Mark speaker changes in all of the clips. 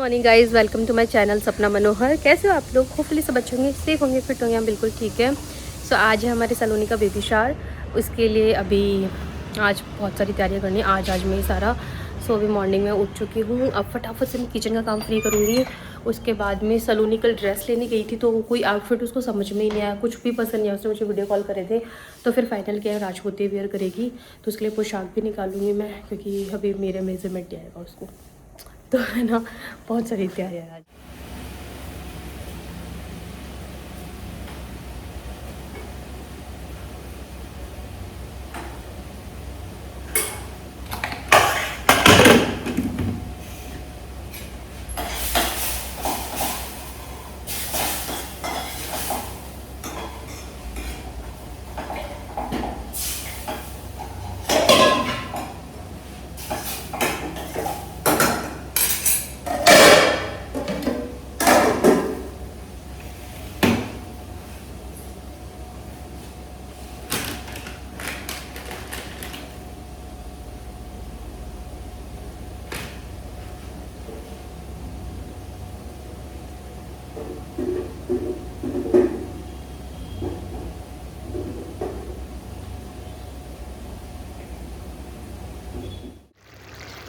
Speaker 1: Morning guys, welcome to my channel Sapna Manohar. कैसे हो आप लोग? होपफुली सब अच्छे होंगे, सेफ होंगे, फिट होंगे। हम बिल्कुल ठीक है। सो आज है हमारे सलोनी का बेबी शावर। उसके लिए अभी आज बहुत सारी तैयारियां करनी है। आज में ही सारा। सो अभी मॉर्निंग में उठ चुकी हूँ। अब फटाफट से मैं किचन का काम फ्री करूँगी। उसके बाद में सलोनी कल ड्रेस लेने गई थी, तो कोई आउटफिट उसको समझ में ही नहीं आया, कुछ भी पसंद नहीं आया। उसने मुझे वीडियो कॉल करे थे, तो फिर फाइनल किया राजपूती वेयर करेगी। तो उसके लिए पोशाक भी निकालूंगी मैं, क्योंकि अभी मेरे मेजरमेंट आएगा उसको। तो है ना, बहुत सारी तैयारियाँ आज।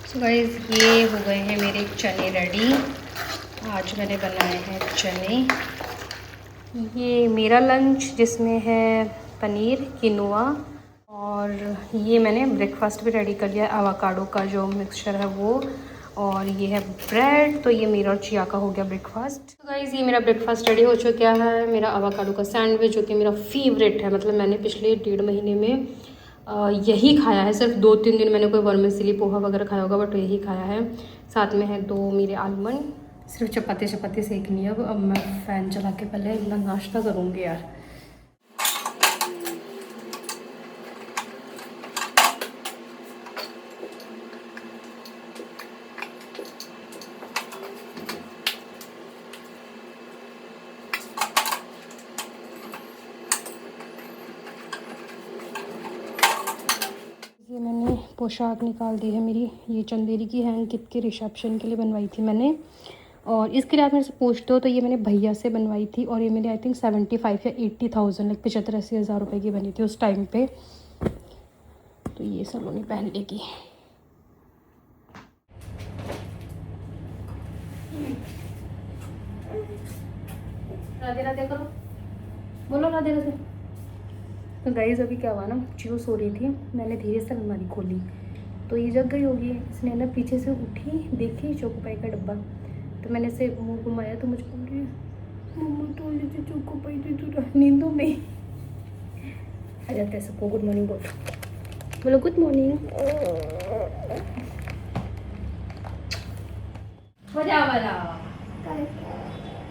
Speaker 1: सो गाइस, ये हो गए हैं मेरे चने रेडी। आज मैंने बनाए हैं चने। ये मेरा लंच, जिसमें है पनीर, किनुआ, और ये मैंने ब्रेकफास्ट भी रेडी कर लिया है, आवाकाडो का जो मिक्सचर है वो, और ये है ब्रेड। तो ये मेरा और चिया का हो गया ब्रेकफास्ट। तो गाइस, ये मेरा ब्रेकफास्ट रेडी हो चुका है। मेरा आवाकाडो का सैंडविच, जो कि मेरा फेवरेट है। मतलब मैंने पिछले 1.5 महीने में यही खाया है। सिर्फ 2-3 दिन मैंने कोई वर्मिसेली पोहा वगैरह खाया होगा, बट यही खाया है। साथ में है 2 मेरे आलमंड। सिर्फ चपाती सेकनी है। अब मैं फ़ैन चला के पहले अपना नाश्ता करूँगी यार। ये मैंने पोशाक निकाल दी है मेरी। ये चंदेरी की है, अंकित के रिसेप्शन के लिए बनवाई थी मैंने। और इसके लिए आप मेरे से पूछते हो तो ये मैंने भैया से बनवाई थी, और ये मेरे आई थिंक 75 या 80,000, लाइक 75-80 हज़ार रुपये की बनी थी उस टाइम पे। तो ये सलोनी पहन लेगी। राधे राधे करो, बोलो राधे राधे। तो गाइस, अभी क्या हुआ ना, चियो सो रही थी, मैंने धीरे से अलमारी खोली तो ये जग गई होगी। इसने ना पीछे से उठी, देखी चोकोपाई का डब्बा, तो मैंने इसे मुंह घुमाया तो मुझे बोल रही है, मम्मा थोड़ी सी चोकोपाई दे दो। नींदों में आ जाते हैं सबको। गुड मॉर्निंग बोलो गुड मॉर्निंग। बजा वाला,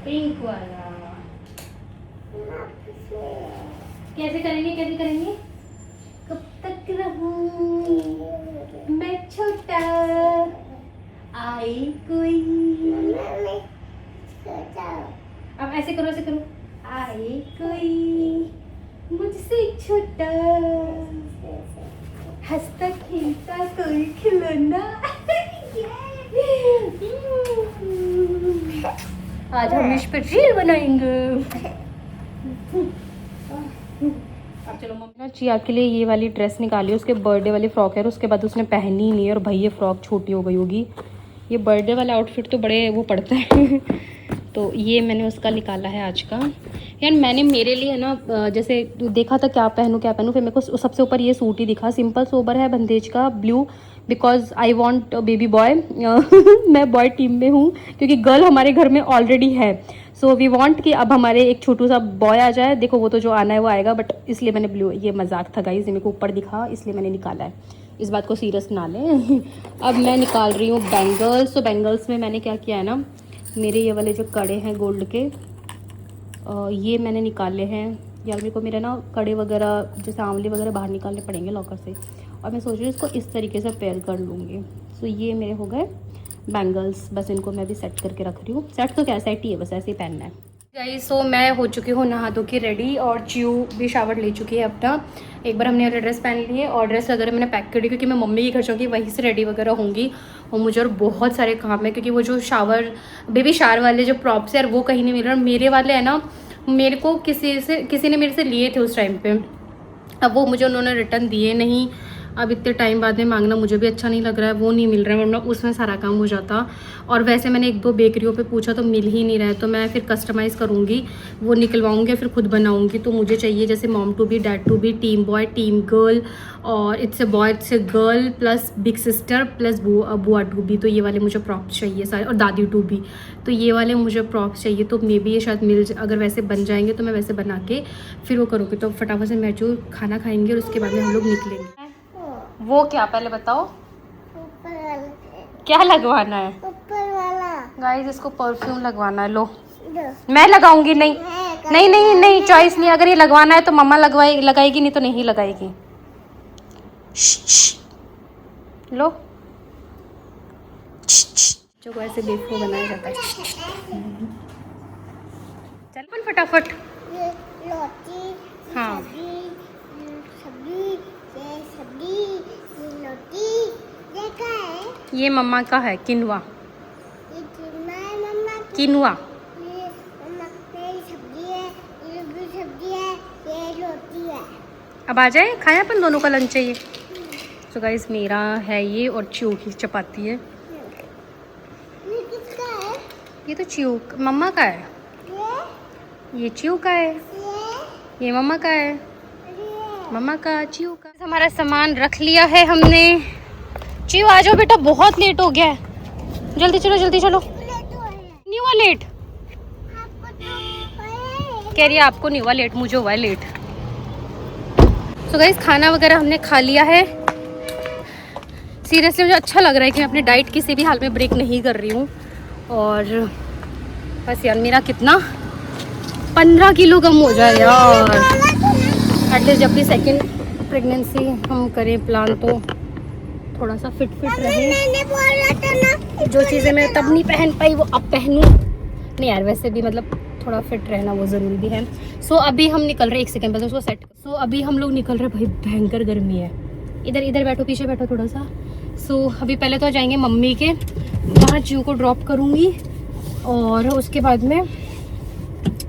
Speaker 1: पिंक वाला। कैसे करेंगे? कब तक रहूं मैं छोटा, आई कोई। अब ऐसे करो, आए कोई मुझसे छोटा, हंसता खेलता कोई खिलौना। आज हम इस पर रील बनाएंगे। चलो मम्मी ने चिया के लिए ये वाली ड्रेस निकाली, उसके बर्थडे वाली फ्रॉक है। उसके बाद उसने पहनी ही नहीं है, और भाई ये फ्रॉक छोटी हो गई होगी। ये बर्थडे वाला आउटफिट तो बड़े वो पड़ता है। तो ये मैंने उसका निकाला है आज का। यार मैंने मेरे लिए ना, जैसे देखा था क्या पहनूं, फिर मेरे को सबसे ऊपर ये सूट ही दिखा। सिंपल सोबर है, बंदेज का blue, because I want baby boy. मैं बॉय टीम में हूँ, क्योंकि गर्ल हमारे घर में ऑलरेडी है। सो वी वांट कि अब हमारे एक छोटू सा बॉय आ जाए। देखो वो तो जो आना है वो आएगा, बट इसलिए मैंने ब्लू, ये मजाक था गाइस, मेरे को ऊपर दिखा इसलिए मैंने निकाला है। इस बात को सीरियस ना लें। अब मैं निकाल रही हूँ बैंगल्स। तो बैंगल्स में मैंने क्या किया है ना, मेरे ये वाले जो कड़े हैं गोल्ड के, ये मैंने निकाले हैं। यार मेरे को मेरा ना कड़े वगैरह, जैसे आंवले वगैरह बाहर निकालने पड़ेंगे लॉकर से, और मैं सोच रही हूँ इसको इस तरीके से पेयर कर लूँगी। सो ये मेरे हो गए बैंगल्स। बस इनको मैं भी सेट करके रख रही हूँ। सेट तो क्या, सेट ही है, बस ऐसे ही पहनना है। गाइस, सो मैं हो चुकी हूँ नहा धो के रेडी, और चियो भी शावर ले चुकी है अपना। एक बार हमने ड्रेस पहन ली है, और ड्रेस वगैरह मैंने पैक कर दी, क्योंकि मैं मम्मी के घर जाऊँगी, वहीं से रेडी वगैरह होंगी। और मुझे और बहुत सारे काम है, क्योंकि वो जो शावर बेबी शावर वाले जो प्रॉप्स है यार वो कहीं नहीं मिल रहा। मेरे वाले है ना, मेरे को किसी ने मेरे से लिए थे उस टाइम पे, अब वो मुझे उन्होंने रिटर्न दिए नहीं। अब इतने टाइम बाद में मांगना मुझे भी अच्छा नहीं लग रहा है, वो नहीं मिल रहा है, वरना उसमें सारा काम हो जाता। और वैसे मैंने 1-2 बेकरियों पे पूछा तो मिल ही नहीं रहा है, तो मैं फिर कस्टमाइज़ करूँगी, वो निकलवाऊँगी, फिर खुद बनाऊँगी। तो मुझे चाहिए जैसे mom to be, dad to be, team boy, team girl, और it's a boy, it's a girl, plus big sister, plus बुआ टू बी। तो ये वाले मुझे प्रॉप्स चाहिए सारे, और दादी टू बी। तो ये वाले मुझे प्रॉप्स चाहिए, तो मे बी ये शायद अगर वैसे बन जाएंगे तो मैं वैसे बना के फिर वो करूँगी। तो फटाफट से मैं जो खाना खाएंगे और उसके बाद में हम लोग निकलेंगे। वो क्या, पहले बताओ क्या लगवाना है?
Speaker 2: ऊपर वाला
Speaker 1: गाइस इसको परफ्यूम लगवाना है। लो मैं लगाऊंगी। नहीं नहीं नहीं नहीं, चॉइस नहीं। अगर ये लगवाना है तो मम्मा लगाएगी, नहीं तो नहीं लगाएगी। लो जो को ऐसे बेवकूफ बनाया जाता है। चल फटाफट।
Speaker 2: ये रोटी,
Speaker 1: हाँ
Speaker 2: सब्जी, ये सब्जी, ये रोटी, ये क्या है?
Speaker 1: ये मम्मा का है किनवा।
Speaker 2: ये मम्मा की,
Speaker 1: किनवा
Speaker 2: ये मम्मा मेरी सब्जी है, ये भी सब्जी है, ये रोटी है।
Speaker 1: अब आ जाए, खाए अपन दोनों का लंच चाहिए। तो गाइस मेरा है ये, और च्यू की चपाती है।
Speaker 2: ये किसका है?
Speaker 1: ये तो च्यू मम्मा का है, ये च्यू का है, ये मम्मा का है, मम्मा का, च्यू का। हमारा सामान रख लिया है हमने। च्यू आ जाओ बेटा, बहुत लेट हो गया है, जल्दी चलो जल्दी चलो। नहीं हुआ लेट? कह रही है आपको नहीं हुआ लेट, मुझे हुआ है लेट। तो गाइस खाना वगैरह हमने खा लिया है। सीरियसली मुझे अच्छा लग रहा है कि मैं अपनी डाइट किसी भी हाल में ब्रेक नहीं कर रही हूँ। और बस यार मेरा कितना 15 किलो कम हो जाए यार एटलीस्ट। जब भी सेकेंड प्रेगनेंसी हम करें प्लान तो थोड़ा सा फिट रहे।
Speaker 2: मैंने बोला था ना,
Speaker 1: जो चीज़ें मैं तब नहीं पहन पाई वो अब पहनूं। नहीं यार वैसे भी मतलब थोड़ा फिट रहना वो ज़रूरी भी है। सो अभी हम निकल रहे, एक सेकंड पहले उसको सेट। सो अभी हम लोग निकल रहे, भाई भयंकर गर्मी है। इधर बैठो, पीछे बैठो थोड़ा सा। सो अभी पहले तो जाएंगे मम्मी के वहाँ, च्यू को ड्रॉप करूँगी और उसके बाद में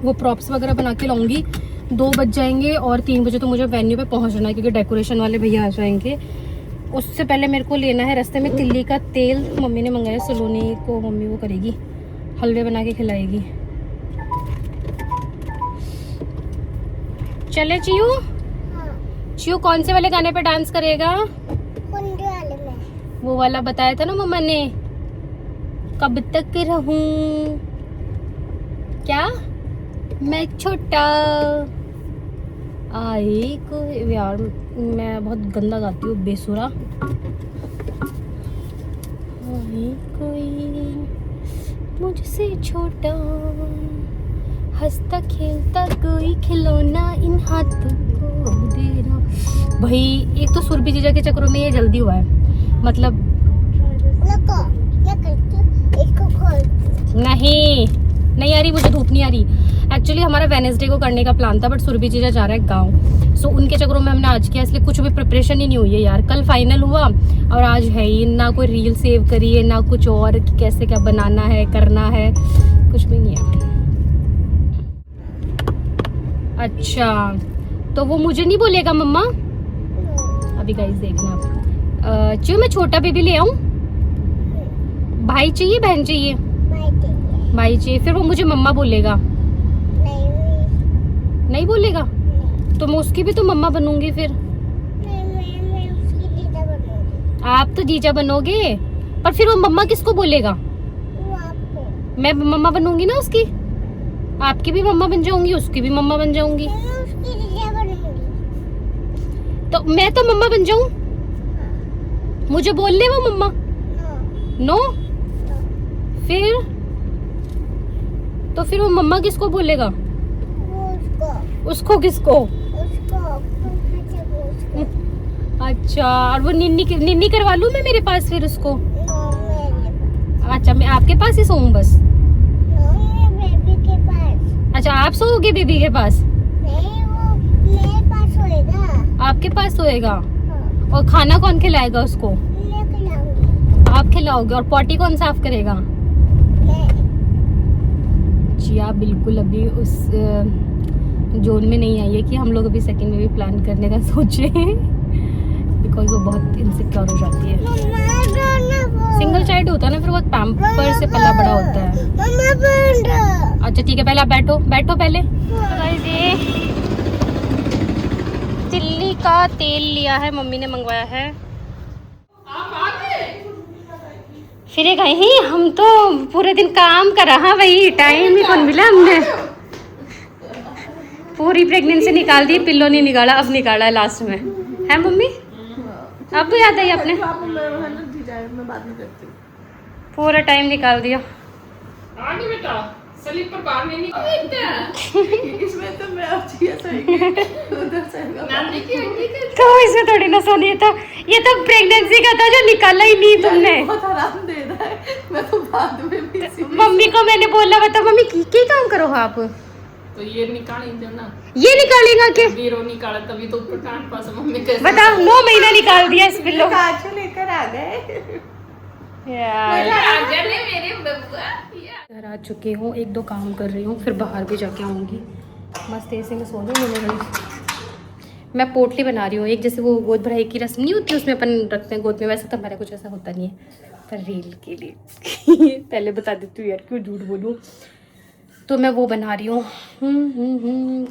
Speaker 1: वो प्रॉप्स वगैरह बना के लाऊंगी। 2 बज जाएंगे और 3 बजे तो मुझे वेन्यू पे पहुंचना है, क्योंकि डेकोरेशन वाले भैया आ जाएंगे। उससे पहले मेरे को लेना है रास्ते में तिल्ली का तेल, मम्मी ने मंगाया। सलोनी को मम्मी वो करेगी, हलवे बना के खिलाएगी। चले चियू? चियू कौन से वाले गाने पे डांस करेगा?
Speaker 2: कुंडे वाले में।
Speaker 1: वो वाला बताया था ना मम्मा ने, कब तक रहूं क्या मैं छोटा आए को। यार मैं बहुत गंदा गाती हूँ, बेसुरा। आए कोई मुझसे छोटा, हंसता खेलता कोई खिलौना इन हाथों को दे रहा। भाई एक तो सुरभि जीजा के चक्करों में ये जल्दी हुआ है, मतलब
Speaker 2: इसको खोल।
Speaker 1: नहीं आ रही, मुझे धूप नहीं आ रही। एक्चुअली हमारा वेडनेसडे को करने का प्लान था, बट सुरभि जीजा जा रहा है गाँव। सो उनके चक्करों में हमने आज किया, इसलिए कुछ भी प्रिपरेशन ही नहीं हुई है यार। कल फाइनल हुआ और आज है ही ना कोई रील सेव करी है, ना कुछ और कि कैसे क्या बनाना है करना है, कुछ भी नहीं है। अच्छा तो वो मुझे नहीं बोलेगा मम्मा? अभी गाइस देखना आप। च्यू मैं छोटा बेबी ले आऊं? भाई चाहिए बहन चाहिए? भाई चाहिए। फिर वो मुझे मम्मा बोलेगा? नहीं बोलेगा? तो मैं उसकी भी तो मम्मा बनूंगी फिर।
Speaker 2: मैं उसकी जीजा बनूंगी।
Speaker 1: आप तो जीजा बनोगे, पर फिर वो मम्मा किसको बोलेगा?
Speaker 2: वो आपको।
Speaker 1: मैं मम्मा बनूंगी ना उसकी, आपकी भी मम्मा बन जाऊंगी, उसकी भी मम्मा बन जाऊंगी।
Speaker 2: मैं उसकी जीजा बनूंगी।
Speaker 1: तो मैं तो मम्मा बन जाऊं? मुझे बोल ले वो मम्मा? नो फिर तो फिर वो मम्मा किसको बोलेगा?
Speaker 2: वो
Speaker 1: उसको किसको?
Speaker 2: उसको।
Speaker 1: अच्छा और वो निन्नी करवा लूं मैं मेरे पास फिर उसको?
Speaker 2: मेरे
Speaker 1: अच्छा मैं आपके पास ही सोऊं बस?
Speaker 2: बेबी के पास।
Speaker 1: अच्छा आप सोओगे बेबी के पास?
Speaker 2: नहीं वो मेरे पास होएगा।
Speaker 1: आपके पास सोएगा?
Speaker 2: हाँ।
Speaker 1: और खाना कौन खिलाएगा उसको?
Speaker 2: मैं खिलाऊंगी।
Speaker 1: आप खिलाओगे और पॉटी कौन साफ करेगा? जिया बिल्कुल अभी उस जोन में नहीं आई है कि हम लोग अभी सेकंड में भी प्लान करने का सोचे, बिकॉज वो बहुत इनसिक्योर हो जाती है। सिंगल चाइल्ड होता है ना, फिर बहुत पैम्पर से पला बड़ा होता है। अच्छा ठीक है, पहले आप बैठो बैठो पहले। ये चिल्ली का तेल लिया है, मम्मी ने मंगवाया है। फिर कहीं हम तो पूरे दिन काम कर रहा, वही टाइम ही कौन मिला हमने। पूरी प्रेगनेंसी निकाल दी, पिल्लो नहीं निकाला, अब निकाला है लास्ट में, है मम्मी? अब याद आई आपने? पूरा टाइम निकाल दिया।
Speaker 3: आगे बेटा, स्लीपर बाहर नहीं इसमें तो मैं
Speaker 1: तो इसमें थोड़ी ना सोनी था, ये तो प्रेगनेंसी का था जो निकाला ही नहीं तुमने।
Speaker 3: बहुत आराम दे रहा है, मैं तो बाद में भी
Speaker 1: मम्मी को मैंने बोला बता मम्मी की काम करो आप,
Speaker 3: तो ये निकाली दो ना,
Speaker 1: ये निकालेगा के
Speaker 3: बीरो निकाला तभी तो ऊपर काट पास मम्मी कैसे
Speaker 1: बता। 9 महीना निकाल दिया इस पिल्लो का।
Speaker 3: काजू लेकर आ गए
Speaker 1: यार
Speaker 3: मेरे बब्बा।
Speaker 1: घर आ चुकी हूँ, 1-2 काम कर रही हूँ, फिर बाहर भी जाके आऊँगी। मस्त ऐसे में सो रही हूँ। मैं पोटली बना रही हूँ, एक जैसे वो गोद भराई की रस्म नहीं होती उसमें अपन रखते हैं गोद में, वैसे तो हमारे कुछ ऐसा होता नहीं है, पर रील के लिए पहले बता देती हूँ यार, क्यों झूठ बोलूँ। तो मैं वो बना रही हूँ।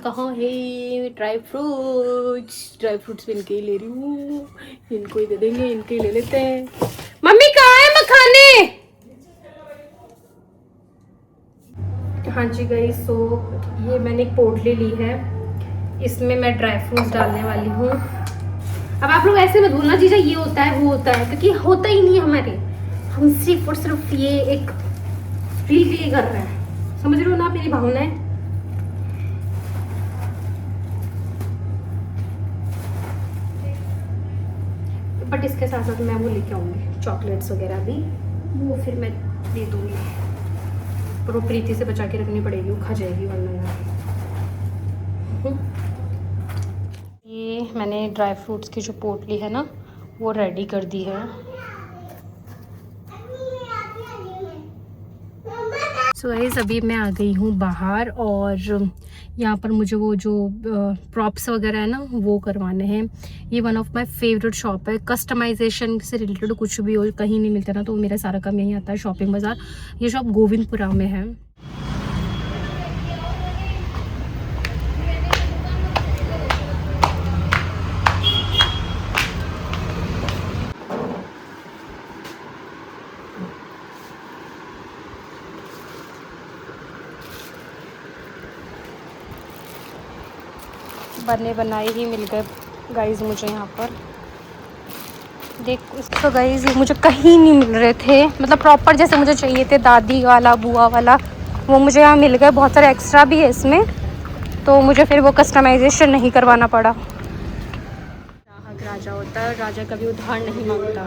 Speaker 1: कहाँ है ड्राई फ्रूट्स भी इनके ही ले रही हूँ, इनको ही दे देंगे, इनके ही ले लेते हैं। मम्मी कहाँ है मखाने? हाँ जी गाइस, सो ये मैंने एक पोटली ली है, इसमें मैं ड्राई फ्रूट्स डालने वाली हूँ। अब आप लोग ऐसे मत बोलना जीजा ये होता है वो होता है, क्योंकि होता ही नहीं है हमारे, हम सिर्फ और सिर्फ ये एक रील के लिए कर रहे हैं, समझ रहे हो ना मेरी भावनाएं। बट इसके साथ साथ मैं वो लेके आऊँगी चॉकलेट्स वगैरह भी, वो फिर मैं दे दूँगी, पर वो प्रीति से बचा के रखनी पड़ेगी, वो खा जाएगी वरना यार। ये मैंने ड्राई फ्रूट्स की जो पोटली है ना वो रेडी कर दी है। सो गाइस अभी मैं आ गई हूँ बाहर, और यहाँ पर मुझे वो जो प्रॉप्स वगैरह है ना वो करवाने हैं। ये one of my favourite shop है, कस्टमाइजेशन से रिलेटेड कुछ भी हो कहीं नहीं मिलता ना, तो मेरा सारा काम यहीं आता है, शॉपिंग बाज़ार। ये शॉप गोविंदपुरा में है। बने बनाए ही मिल गए गाइज मुझे यहाँ पर, देख। तो गाइज ये मुझे कहीं नहीं मिल रहे थे, मतलब प्रॉपर जैसे मुझे चाहिए थे, दादी वाला बुआ वाला, वो मुझे यहाँ मिल गए। बहुत सारे एक्स्ट्रा भी है इसमें, तो मुझे फिर वो कस्टमाइजेशन नहीं करवाना पड़ा। ग्राहक राजा होता है, राजा कभी उधार नहीं मांगता।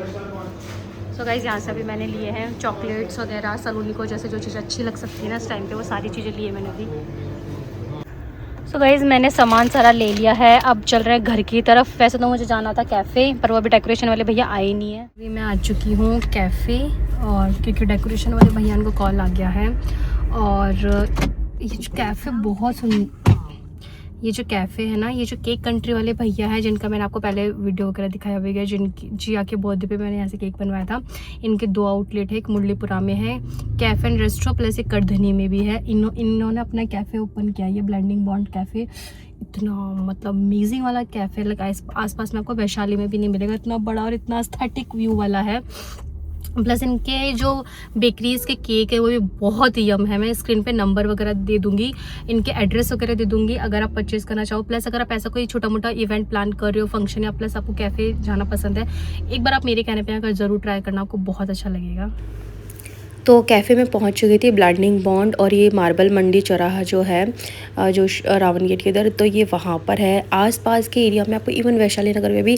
Speaker 1: सो गाइज यहाँ से अभी मैंने लिए हैं चॉकलेट्स वगैरह, सलोनी को जैसे जो चीज़ अच्छी लग सकती है ना इस टाइम पे, वो सारी चीज़ें लिए मैंने अभी। सो गाइज़ मैंने सामान सारा ले लिया है, अब चल रहे हैं घर की तरफ। वैसे तो मुझे जाना था कैफ़े, पर वो अभी डेकोरेशन वाले भैया आए नहीं है। अभी मैं आ चुकी हूँ कैफ़े, और क्योंकि डेकोरेशन वाले भैया को कॉल आ गया है। और ये जो कैफ़े ये जो कैफ़े है ना, ये जो केक कंट्री वाले भैया है, जिनका मैंने आपको पहले वीडियो वगैरह दिखाया हुआ है, जिनकी जिया के बर्थडे पे मैंने यहाँ से केक बनवाया था। इनके 2 आउटलेट है, एक मुरलीपुरा में है कैफ़े एंड रेस्टोरेंट, प्लस एक करधनी में भी है। इन्होंने अपना कैफ़े ओपन किया, ये ब्लेंडिंग बॉन्ड कैफ़े। इतना मतलब अमेजिंग वाला कैफ़े, लाइक आसपास में आपको वैशाली में भी नहीं मिलेगा, इतना बड़ा और इतना एस्थेटिक व्यू वाला है। प्लस इनके जो बेकरीज़ के केक है वो भी बहुत यम है। मैं स्क्रीन पे नंबर वगैरह दे दूंगी, इनके एड्रेस वगैरह दे दूंगी अगर आप परचेज़ करना चाहो। प्लस अगर आप ऐसा कोई छोटा मोटा इवेंट प्लान कर रहे हो, फंक्शन, या प्लस आपको कैफ़े जाना पसंद है, एक बार आप मेरे कहने पे आकर ज़रूर ट्राई करना, आपको बहुत अच्छा लगेगा। तो कैफ़े में पहुंच चुकी थी, ब्लाइंडिंग बॉन्ड, और ये मार्बल मंडी चौराहा जो है जो रावण गेट के इधर, तो ये वहाँ पर है। आसपास के एरिया में आपको इवन वैशाली नगर में भी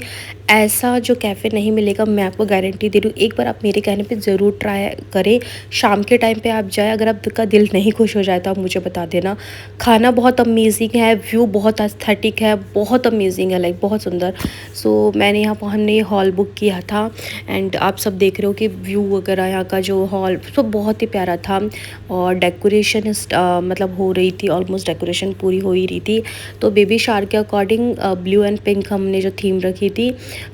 Speaker 1: ऐसा जो कैफ़े नहीं मिलेगा, मैं आपको गारंटी दे रही हूँ। एक बार आप मेरे कहने पे ज़रूर ट्राई करें। शाम के टाइम पे आप जाए, अगर आपका दिल नहीं खुश हो जाए तो आप मुझे बता देना। खाना बहुत अमेजिंग है, व्यू बहुत एस्थेटिक है, बहुत अमेजिंग है, लाइक बहुत सुंदर। सो मैंने यहाँ हमने हॉल बुक किया था, एंड आप सब देख रहे हो कि व्यू वगैरह यहाँ का जो हॉल सब बहुत ही प्यारा था। और डेकोरेशन मतलब हो रही थी, ऑलमोस्ट डेकोरेशन पूरी हो ही रही थी। तो बेबी शार के अकॉर्डिंग ब्लू एंड पिंक हमने जो थीम रखी थी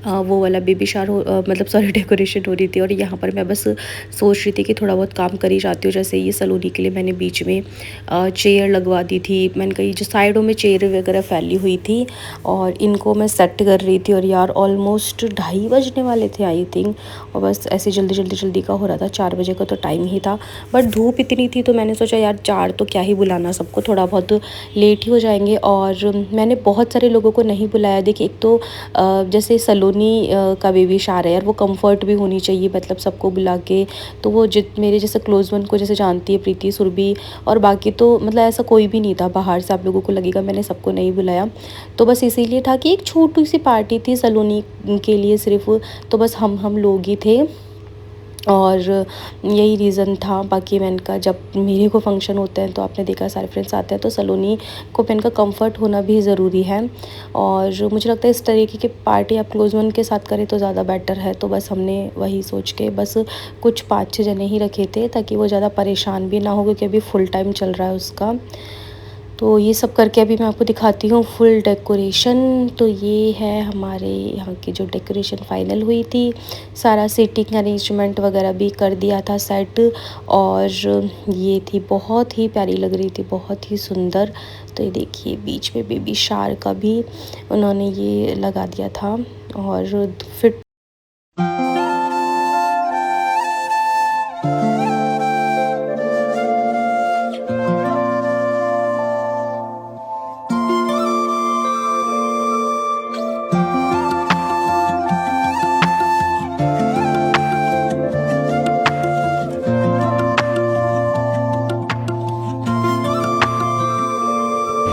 Speaker 1: वो वाला बेबी शार मतलब सॉरी डेकोरेशन हो रही थी। और यहाँ पर मैं बस सोच रही थी कि थोड़ा बहुत काम करी जाती हूँ। जैसे ये सलोनी के लिए मैंने बीच में चेयर लगवा दी थी। मैंने कही जो साइडों में चेयर वगैरह फैली हुई थी, और इनको मैं सेट कर रही थी। और यार ऑलमोस्ट 2:30 बजने वाले थे आई थिंक, और बस ऐसे जल्दी का हो रहा था। 4 बजे का तो टाइम ही था, बट धूप इतनी थी तो मैंने सोचा यार 4 तो क्या ही बुलाना, सबको थोड़ा बहुत लेट ही हो जाएंगे। और मैंने बहुत सारे लोगों को नहीं बुलाया। देखिए एक तो जैसे सलोनी का बेबी शार है यार, वो कंफर्ट भी होनी चाहिए, मतलब सबको बुला के। तो वो मेरे जैसे क्लोज वन को जैसे जानती है, प्रीति, सुरभि, और बाकी तो मतलब ऐसा कोई भी नहीं था बाहर से। आप लोगों को लगेगा मैंने सबको नहीं बुलाया, तो बस इसीलिए था कि एक छोटी सी पार्टी थी सलोनी के लिए सिर्फ, तो बस हम लोग ही थे, और यही रीज़न था। बाकी मैंने कहा जब मेरे को फंक्शन होते हैं तो आपने देखा सारे फ्रेंड्स आते हैं, तो सलोनी को मैंने का कंफर्ट होना भी ज़रूरी है। और मुझे लगता है इस तरीके की पार्टी आप क्लोज वन के साथ करें तो ज़्यादा बेटर है। तो बस हमने वही सोच के बस कुछ 5-6 जने ही रखे थे, ताकि वो ज़्यादा परेशान भी ना हो, क्योंकि अभी फुल टाइम चल रहा है उसका। तो ये सब करके अभी मैं आपको दिखाती हूँ फुल डेकोरेशन। तो ये है हमारे यहाँ की जो डेकोरेशन फाइनल हुई थी। सारा सीटिंग अरेंजमेंट वगैरह भी कर दिया था सेट, और ये थी बहुत ही प्यारी लग रही थी, बहुत ही सुंदर। तो ये देखिए बीच में बेबी शार का भी उन्होंने ये लगा दिया था, और फिर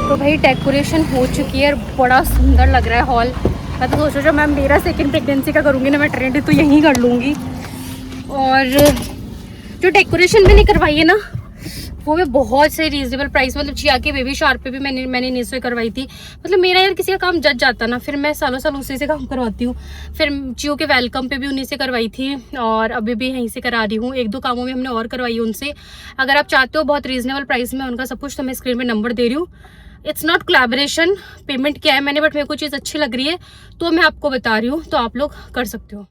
Speaker 1: तो भाई डेकोरेशन हो चुकी है, बड़ा सुंदर लग रहा है हॉल। मैं तो सोच रहा हूँ मैं मेरा सेकंड प्रेगनेंसी का करूँगी ना मैं ट्रेंड, तो यहीं कर लूँगी। और जो डेकोरेशन मैंने करवाई है ना, वो मैं बहुत से रीजनेबल प्राइस, मतलब चिया के बेबी शार पे भी मैंने इन्हीं से करवाई थी। मतलब मेरा यार किसी का काम जज जाता ना, फिर मैं सालों साल उसी से काम करवाती हूँ। फिर चियो के वेलकम पे भी उन्हीं से करवाई थी, और अभी भी यहीं से करा रही हूँ। 1-2 कामों में हमने और करवाई है उनसे। अगर आप चाहते हो बहुत रीजनेबल प्राइस में उनका सब कुछ, तो मैं स्क्रीन में नंबर दे रही हूँ। इट्स नॉट कोलैबोरेशन, पेमेंट किया है मैंने, बट मेरे को चीज़ अच्छी लग रही है तो मैं आपको बता रही हूँ, तो आप लोग कर सकते हो।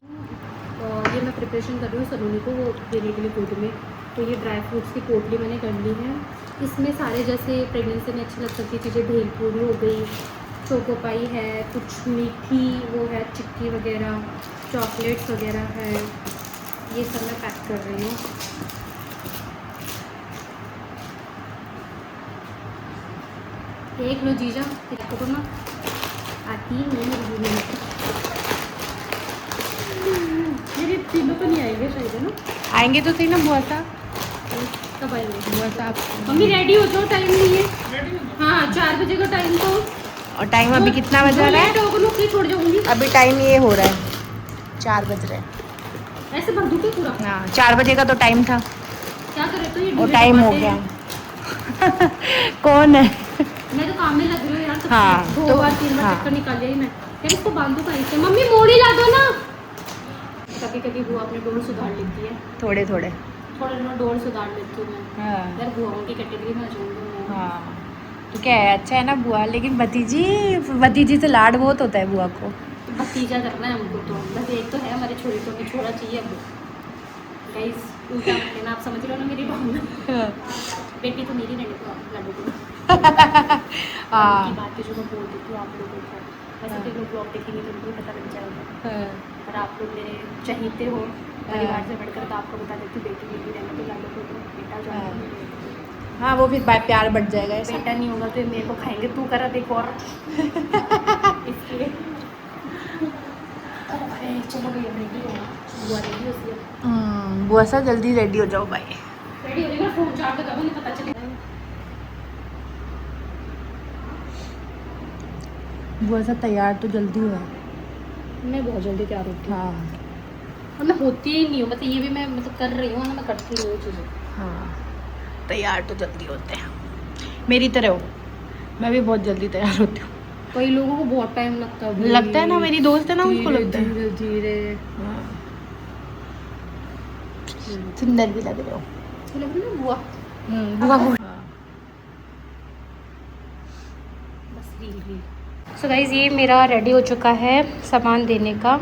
Speaker 1: और ये मैं प्रिपरेशन कर रही हूँ सलोनी को वो देने के लिए फूड में। तो ये ड्राई फ्रूट्स की पोटली मैंने कर ली है। इसमें सारे जैसे प्रेगनेंसी में अच्छी लग सकती चीज़ें, भेलपूरी हो गई, चोको पाई है, कुछ मीठी वो है चिक्की वगैरह, चॉकलेट्स वगैरह है, ये सब मैं पैक कर रही हूँ। देख लो जीजा, देखो ना आती नहीं मेरे तीनों तो नहीं आएंगे शायद, है ना?
Speaker 3: आएंगे तो सही ना बुआ साहब,
Speaker 1: कब आएंगे?
Speaker 3: बुआ साहब।
Speaker 1: मम्मी रेडी हो जाओ, टाइम नहीं है। हाँ 4 बजे का टाइम। तो
Speaker 3: और टाइम अभी कितना बजा रहा है?
Speaker 1: छोड़ जाऊंगी।
Speaker 3: अभी टाइम ये हो रहा है 4 बज रहे हैं।
Speaker 1: ऐसे भर दूँ क्या पूरा?
Speaker 3: हाँ 4 बजे का तो टाइम था,
Speaker 1: क्या करे तो ये
Speaker 3: और
Speaker 1: डिले
Speaker 3: टाइम हो
Speaker 1: करवाते
Speaker 3: गया।
Speaker 1: हैं।
Speaker 3: कौन है?
Speaker 1: मैं तो काम में लग रही हूँ यार, तब
Speaker 3: हाँ,
Speaker 1: से 2
Speaker 3: तो-
Speaker 1: बार 3 बार
Speaker 3: हाँ।
Speaker 1: चक्कर निकाल लिया ही मैं। यार इसको बांधू कहीं से, मम्मी मोड़ी ला दो ना। कभी कभी बुआ अपने डोर सुधार लेती है,
Speaker 3: थोड़े थोड़े।
Speaker 1: थोड़ा थोड़ा डोर सुधार लेती हूँ मैं।
Speaker 3: हाँ
Speaker 1: यार बुआओं की कैटेगरी में आ जाऊंगी मैं।
Speaker 3: हाँ, तो क्या है, अच्छा है ना बुआ, लेकिन भतीजी से लाड बहुत होता है बुआ को।
Speaker 1: भतीजा करना है हमको, तो बस एक तो है हमारे छोरी को, हमें छोरा चाहिए अब। गाइस उल्टा मत लेना, आप समझ रहे हो ना मेरी भावना। बेटी तो मेरी रहने को लाडू को
Speaker 3: हाँ
Speaker 1: की बात जो मैं बोल देती हूँ आप लोगों को, वैसे तो लोग ब्लॉग देखेंगे तो उनको भी पता लग जाएगा। पर आप लोग मेरे चाहते हो परिवार से बढ़कर, तो आपको बता देती हूँ बेटी बेटी रहने तो लाडू को, तो बेटा जो है
Speaker 3: हाँ, वो फिर प्यार बढ़ जाएगा ऐसा।
Speaker 1: बेटा नहीं होगा तो ये मेरे को खाएंगे, तू करा देखो। और इसलिए चलो भैया रेडी हो, बुआ रेडी हो।
Speaker 3: बुआ सा जल्दी रेडी हो जाओ भाई।
Speaker 1: रेडी हो रही है, फोन चार्ज लगा नहीं पता चलेगा।
Speaker 4: वो ऐसा तैयार तो जल्दी हुआ।
Speaker 1: मैं बहुत जल्दी तैयार होती हूँ।
Speaker 4: हाँ
Speaker 1: और मैं होती ही नहीं हूँ, मतलब ये भी मैं मतलब कर रही हूँ ना, मैं करती हूँ ये चीज़ें।
Speaker 4: हाँ तैयार तो जल्दी होते हैं, मेरी तरह हो। मैं भी बहुत जल्दी तैयार होती हूँ।
Speaker 1: कई लोगों को बहुत टाइम लगता है।
Speaker 4: लगता है ना, मेरी दोस्त है ना, उसको लगता है।
Speaker 1: धीरे धीरे
Speaker 4: हाँ। सुंदर भी लग रहे हो।
Speaker 1: लग रही है बुआ।
Speaker 4: बुआ को।
Speaker 1: बस रील रील। सो गाइज ये मेरा रेडी हो चुका है सामान देने का।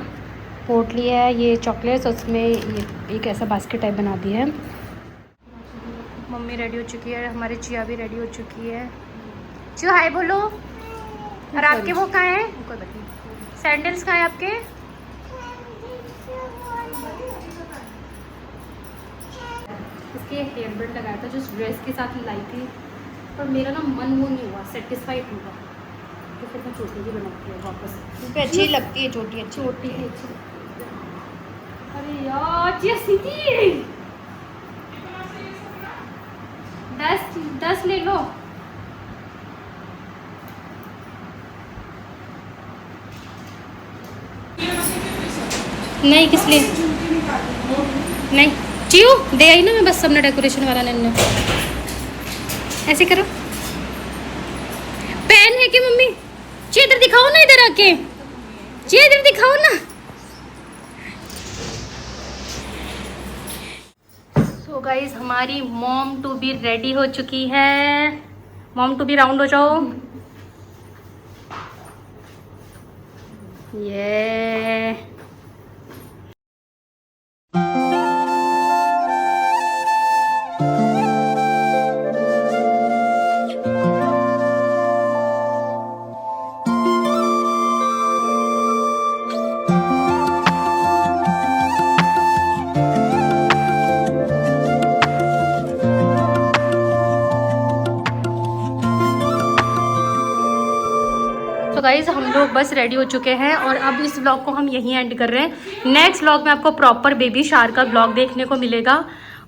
Speaker 1: पोट लिया है ये चॉकलेट्स, उसमें ये एक ऐसा बास्केट टाइप बना दिया है। मम्मी रेडी हो चुकी है, हमारी चिया भी रेडी हो चुकी है। चिया हाय बोलो। और आपके वो कहाँ हैं? कोई बात नहीं। सैंडल्स कहाँ हैं आपके? इसके हेयर बैंड लगाया था जो ड्रेस के साथ लाई थी, पर मेरा ना मन वो नहीं हुआ, सेटिस्फाइड हुआ, तो फिर मैं चोटी भी बनाती हूँ वापस।
Speaker 4: क्योंकि अच्छी लगती है चोटी,
Speaker 1: चोटी है अच्छी। अरे यार चिया सीधी 10 ले लो। नहीं किस लिए नहीं चियो दे आई ना मैं, बस सबने डेकोरेशन वाला ने ऐसे करो। पेन है कि मम्मी? चिया इधर दिखाओ ना, इधर आके चिया इधर दिखाओ ना। सो गाइज हमारी मॉम टू बी रेडी हो चुकी है। मॉम टू बी राउंड हो जाओ। ये तो गाइज़ हम लोग बस रेडी हो चुके हैं और अब इस व्लॉग को हम यहीं एंड कर रहे हैं। नेक्स्ट व्लॉग में आपको प्रॉपर बेबी शार का व्लॉग देखने को मिलेगा।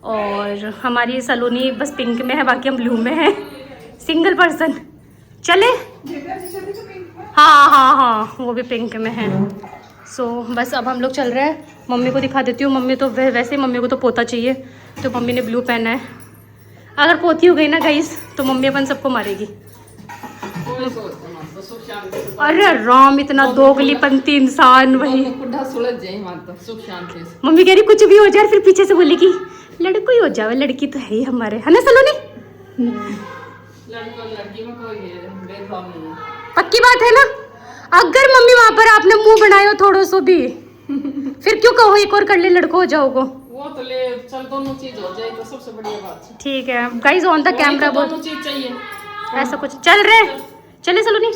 Speaker 1: और हमारी सलोनी बस पिंक में है, बाकी हम ब्लू में हैं। सिंगल पर्सन चले। हाँ हाँ हाँ वो भी पिंक में है। सो बस अब हम लोग चल रहे हैं। मम्मी को दिखा देती हूँ। मम्मी तो वैसे ही मम्मी को तो पोता चाहिए, तो मम्मी ने ब्लू पहना है। अगर पोती हो गई ना गाइस तो मम्मी अपन सबको मारेगी। अरे राम इतना दोगलीपंती इंसान वही। मम्मी कह रही कुछ भी हो जाए, फिर पीछे से बोलेगी लड़को ही हो जाए, लड़की तो है ही हमारे, है ना सलोनी?
Speaker 3: लड़की में कोई भेदभाव नहीं है।
Speaker 1: पक्की बात है ना? अगर मम्मी वहां पर आपने मुंह बनाए हो थोड़ा सो भी, फिर क्यों कहो एक और कर ले लड़को हो जाओगे?
Speaker 3: वो तो ले चल, दोनों चीज हो जाए तो सबसे बढ़िया बात है।
Speaker 1: ठीक है गाइस ऑन द कैमरा बोल,
Speaker 3: दोनों चीज चाहिए।
Speaker 1: ऐसा कुछ चल रहे चले सलोनी।